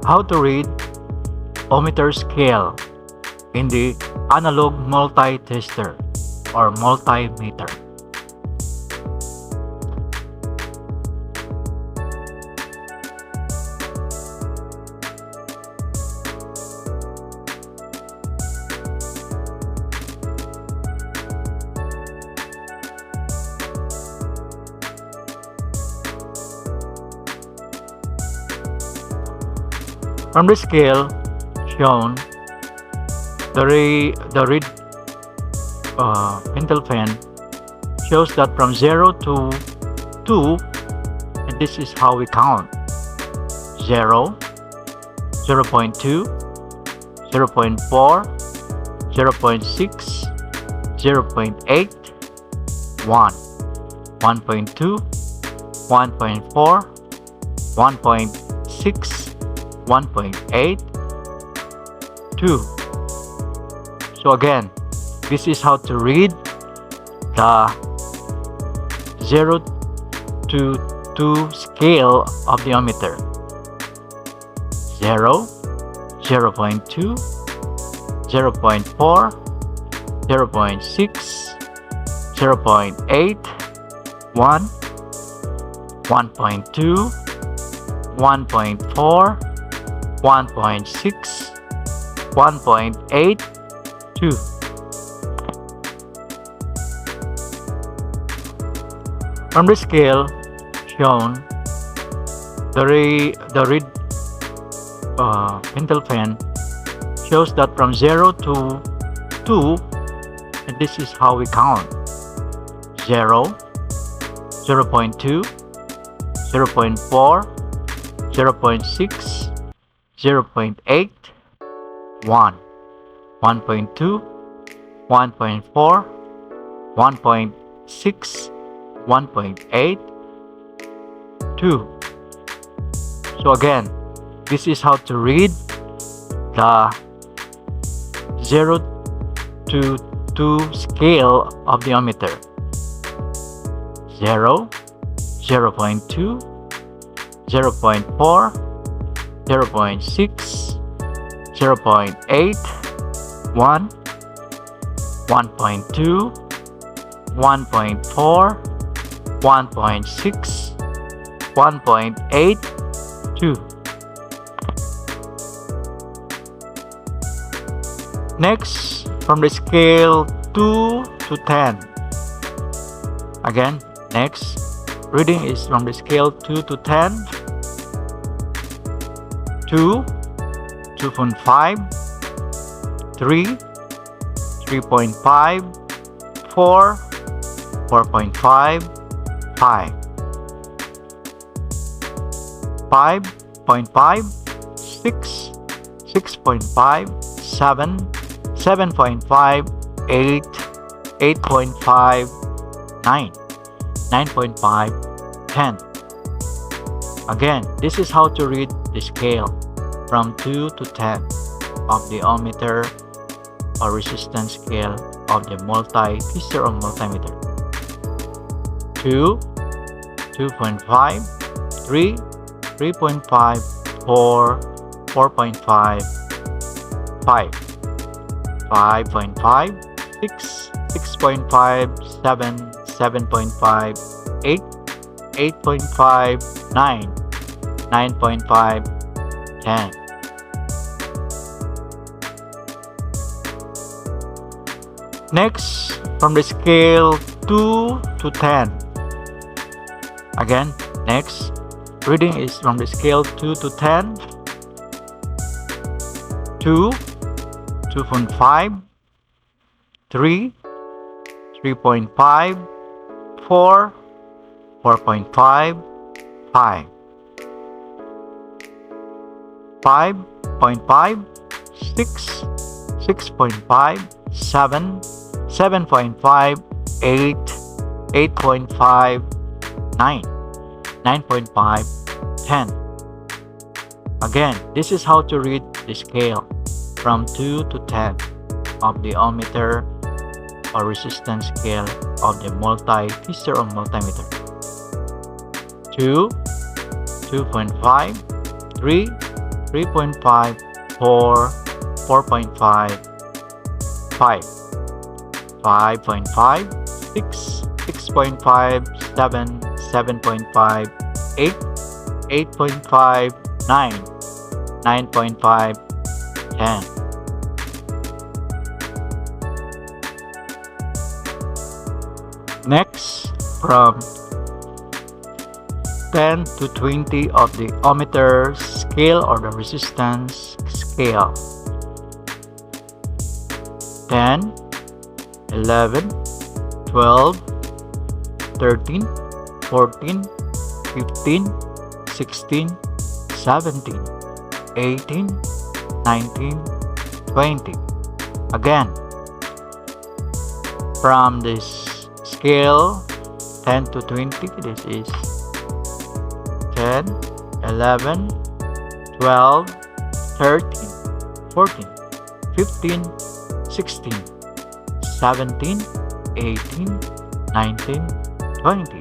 How to read ohmmeter scale in the analog multitester or multimeter. From the scale shown, the read pintle fan shows that from 0 to 2, and this is how we count: 0, 0.2, 0.4, 0.6, 0.8, 1, 1.2, 1.4, 1.6, 1.8, 2. So again, this is how to read the 0 to 2 scale of the ohmmeter: 0, 0.2, 0.4, 0.6, 0.8, 1, 1.2, 1.4, 1.6, 1.8, 2. From the scale shown, the read pintle fan shows that from 0 to 2, and this is how we count: 0, 0.2, 0.4, 0.6, 0.8, 1, 1.2, 1.4, 1.6, 1.8, 2. So again, this is how to read the 0 to 2 scale of the ohmmeter: 0, 0.2, 0.4, 0.6, 0.8, 1, 1.2, 1.4, 1.6, 1.8, 2. Next, from the scale 2 to 10. Again, next reading is from the scale 2 to 10. 2, 2.5, 3, 3.5, 4, 4.5, 5, 5.5, 6, 6.5, 7, 7.5, 8, 8.5, 9, 9.5, 10. Again, this is how to read the scale from 2 to 10 of the ohmmeter or resistance scale of the multitester or multimeter: 2, 2.5, 3, 3.5, 4, 4.5, 5, 5.5, 6, 6.5, 7, 7.5, 8, 8.5, 9, 9.5, 10. Next, from the scale 2 to 10. Again, next reading is from the scale 2 to 10. 2, 2.5, 3, 3.5, 4, 4.5, 5, 5.5, 6, 6.5, 7, 7.5, 8, 8.5, 9, 9.5, 10. Again, this is how to read the scale from 2 to 10 of the ohmmeter or resistance scale of the multitester or multimeter: 2, 2.5, 3, 3.5, 4, 4.5, 5, 5.5, 6, 6.5, 7, 7.5, 8, 8.5, 9, 9.5, 10. Next, from 10 to 20 of the ohmmeter scale or the resistance scale. 10, 11, 12, 13, 14, 15, 16, 17, 18, 19, 20. Again, from this scale 10 to 20, this is 10, 11, 12, 13, 14, 15, 16, 17, 18, 19, 20.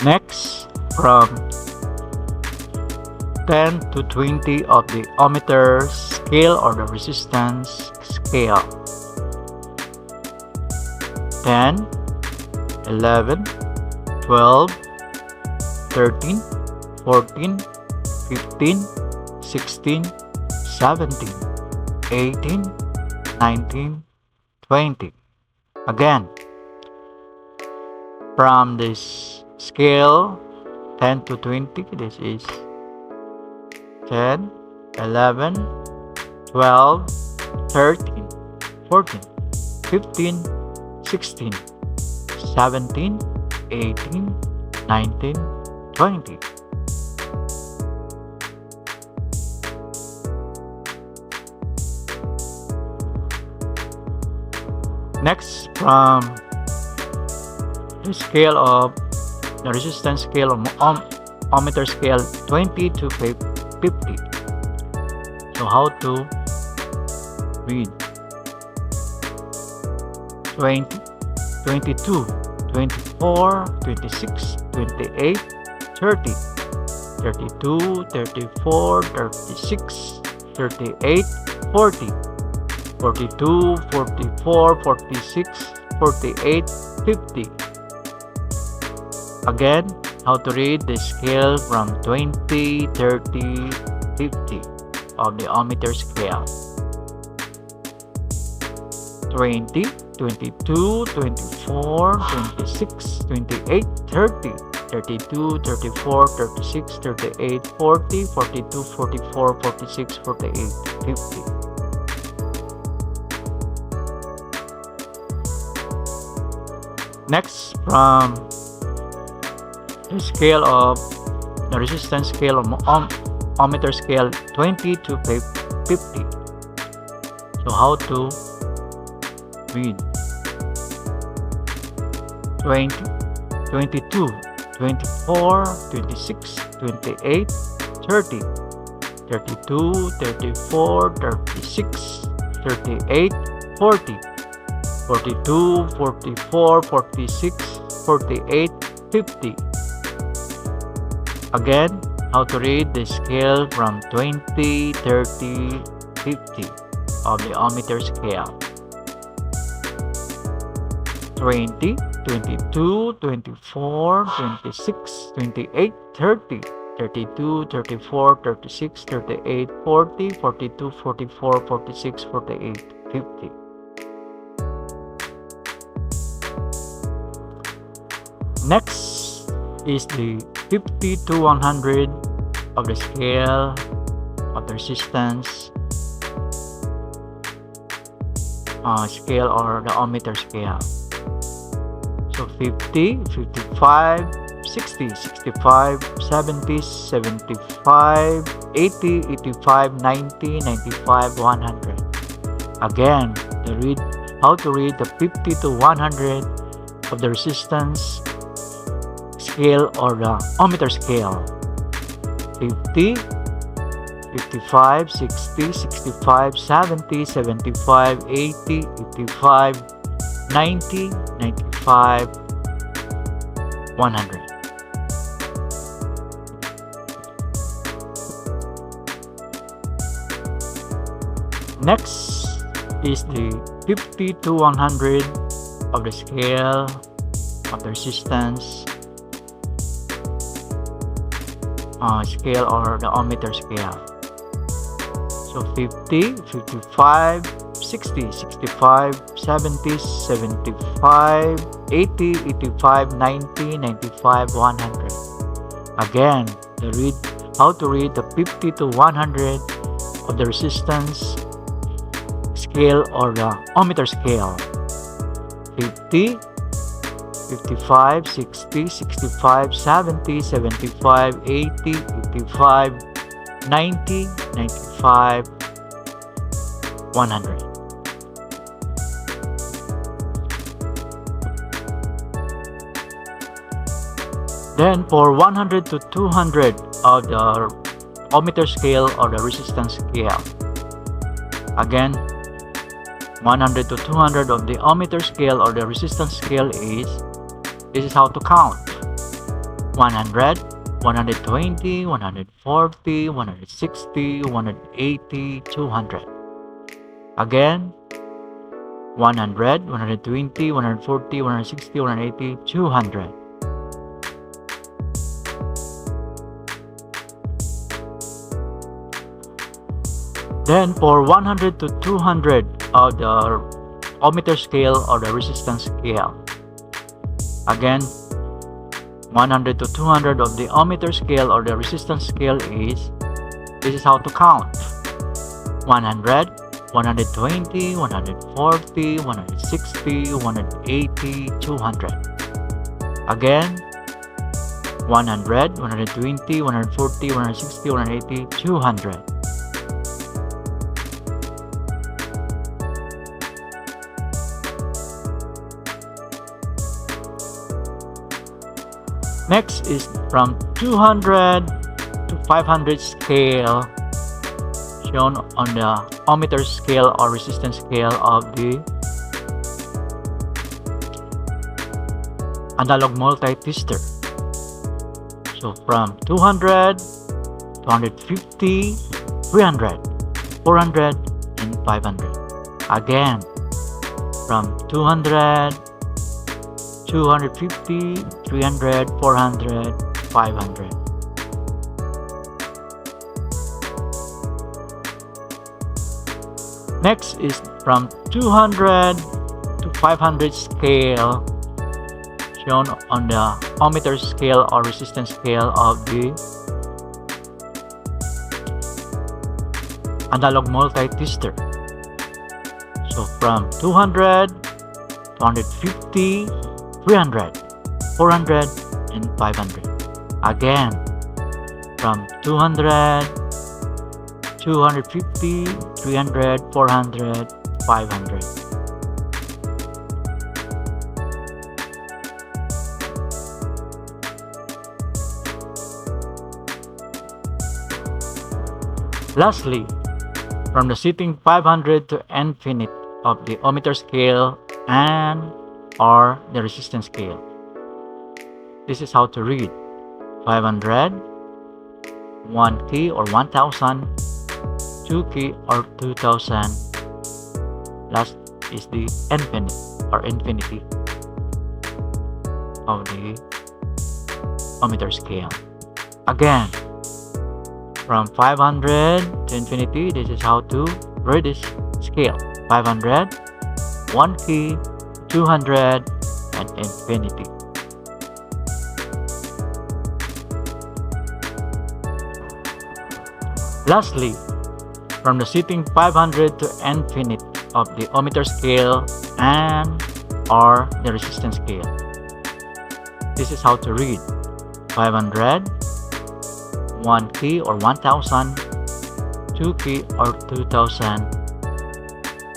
Next, from 10 to 20 of the ohmmeter scale or the resistance scale. 10, 11, 12, 13, 14, 15, 16, 17, 18, 19, 20. Again, from this scale 10 to 20, this is 10, 11, 12, 13, 14, 15, 16, 17, 18, 19, 20. Next, from the scale of the resistance scale of ohmmeter scale 20 to 50. So how to read 20, 22, 24, 26, 28, 30, 32, 34, 36, 38, 40, 42, 44, 46, 48, 50. Again, how to read the scale from 20, 30, 50 of the ohmmeter scale. 20, 22, 24, 26, 28, 30, 32, 34, 36, 38, 40, 42, 44, 46, 48, 50. Next, from the scale of the resistance scale of ohmmeter scale 20 to 50. So how to read 20, 22, 24, 26, 28, 30, 32, 34, 36, 38, 40, 42, 44, 46, 48, 50. Again, how to read the scale from 20, 30, 50 of the ohmmeter scale. 20, 22, 24, 26, 28, 30, 32, 34, 36, 38, 40, 42, 44, 46, 48, 50. Next is the 50 to 100 of the scale of the resistance scale or the ohmmeter scale. So 50, 55, 60, 65, 70, 75, 80, 85, 90, 95, 100. Again, how to read the 50 to 100 of the resistance scale or the ohmmeter scale. 50, 55, 60, 65, 70, 75, 80, 85, 90, 95, 100. Next is the 50 to 100 of the scale of the resistance scale or the ohmmeter scale. So 50, 55, 60, 65, 70, 75, 80, 85, 90, 95, 100. Again, how to read the 50 to 100 of the resistance scale or the ohmmeter scale. 50, 55, 60, 65, 70, 75, 80, 85, 90, 95, 100. Then for 100 to 200 of the ohmmeter scale or the resistance scale. Again, 100 to 200 of the ohmmeter scale or the resistance scale this is how to count. 100, 120, 140, 160, 180, 200. Again, 100, 120, 140, 160, 180, 200. Then for 100 to 200 of the ohmmeter scale or the resistance scale. Again, 100 to 200 of the ohmmeter scale or the resistance scale this is how to count. 100, 120, 140, 160, 180, 200. Again, 100, 120, 140, 160, 180, 200. Next is from 200 to 500 scale shown on the ohmmeter scale or resistance scale of the analog multitester. So from 200, 250, 300, 400, and 500. Again, from 200, 250, 300, 400, 500. Next is from 200 to 500 scale shown on the ohmmeter scale or resistance scale of the analog multitester. So from 200, 250, 300, 400, and 500. Again, from 200, 250, 300, 400, 500. Lastly, from the setting 500 to infinite of the ohmmeter scale and or the resistance scale. This is how to read. 500, 1 key or 1000, 2 key or 2000. Last is the infinite or infinity of the ohmmeter scale. Again, from 500 to infinity, this is how to read this scale. 500, 1 key, 200, and infinity. Lastly, from the setting 500 to infinite of the ohmmeter scale and or the resistance scale. This is how to read. 500, 1 key or 1000, 2 key or 2000.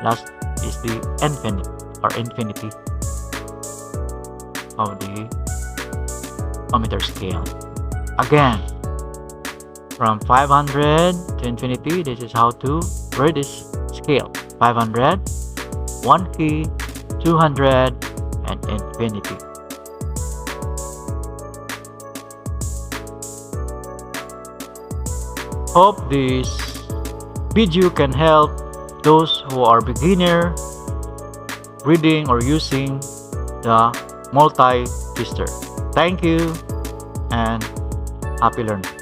Last is the infinite or infinity of the ohmmeter scale. Again, from 500 to infinity, this is how to read this scale. 500, 1 key, 200, and infinity. Hope this video can help those who are beginner reading or using the multi-tester. Thank you and happy learning.